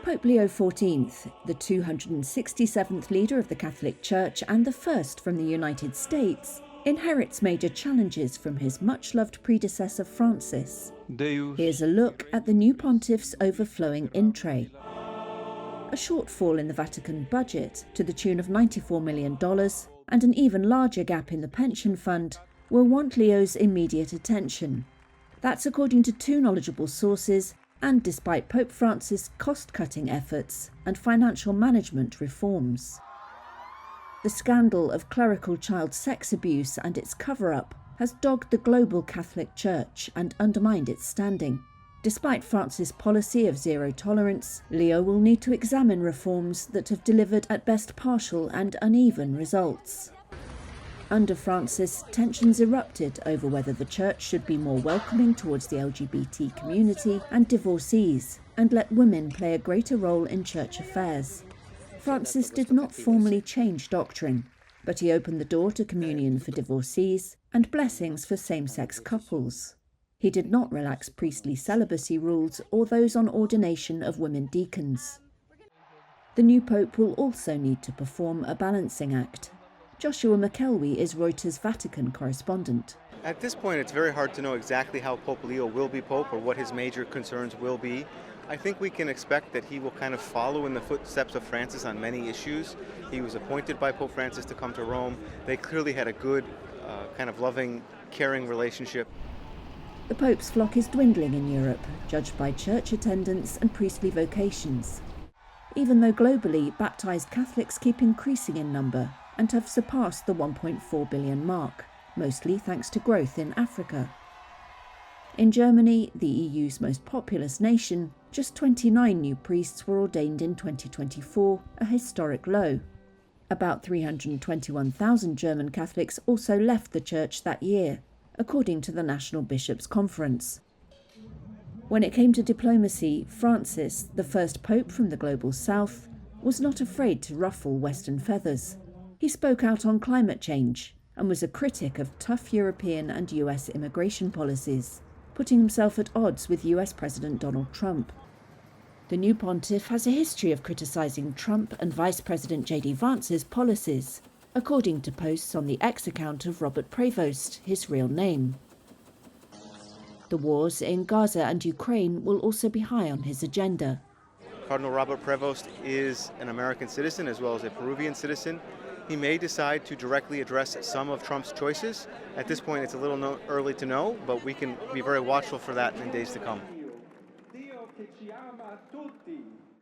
Pope Leo XIV, the 267th leader of the Catholic Church and the first from the United States, inherits major challenges from his much-loved predecessor Francis. Here's a look at the new pontiff's overflowing in-tray. A shortfall in the Vatican budget to the tune of $94 million and an even larger gap in the pension fund will want Leo's immediate attention. That's according to two knowledgeable sources, and despite Pope Francis' cost-cutting efforts and financial management reforms. The scandal of clerical child sex abuse and its cover-up has dogged the global Catholic Church and undermined its standing. Despite Francis' policy of zero tolerance, Leo will need to examine reforms that have delivered at best partial and uneven results. Under Francis, tensions erupted over whether the Church should be more welcoming towards the LGBT community and divorcees, and let women play a greater role in church affairs. Francis did not formally change doctrine, but he opened the door to communion for divorcees and blessings for same-sex couples. He did not relax priestly celibacy rules or those on ordination of women deacons. The new pope will also need to perform a balancing act. Joshua McKelvey is Reuters' Vatican correspondent. At this point, it's very hard to know exactly how Pope Leo will be pope or what his major concerns will be. I think we can expect that he will kind of follow in the footsteps of Francis on many issues. He was appointed by Pope Francis to come to Rome. They clearly had a good, kind of loving, caring relationship. The Pope's flock is dwindling in Europe, judged by church attendance and priestly vocations. Even though globally, baptised Catholics keep increasing in number and have surpassed the 1.4 billion mark, mostly thanks to growth in Africa. In Germany, the EU's most populous nation, just 29 new priests were ordained in 2024, a historic low. About 321,000 German Catholics also left the church that year, according to the National Bishops' Conference. When it came to diplomacy, Francis, the first pope from the global south, was not afraid to ruffle Western feathers. He spoke out on climate change and was a critic of tough European and US immigration policies, putting himself at odds with US President Donald Trump. The new pontiff has a history of criticising Trump and Vice President J.D. Vance's policies, according to posts on the X account of Robert Prevost, his real name. The wars in Gaza and Ukraine will also be high on his agenda. Cardinal Robert Prevost is an American citizen as well as a Peruvian citizen. He may decide to directly address some of Trump's choices. At this point, it's a little early to know, but we can be very watchful for that in days to come.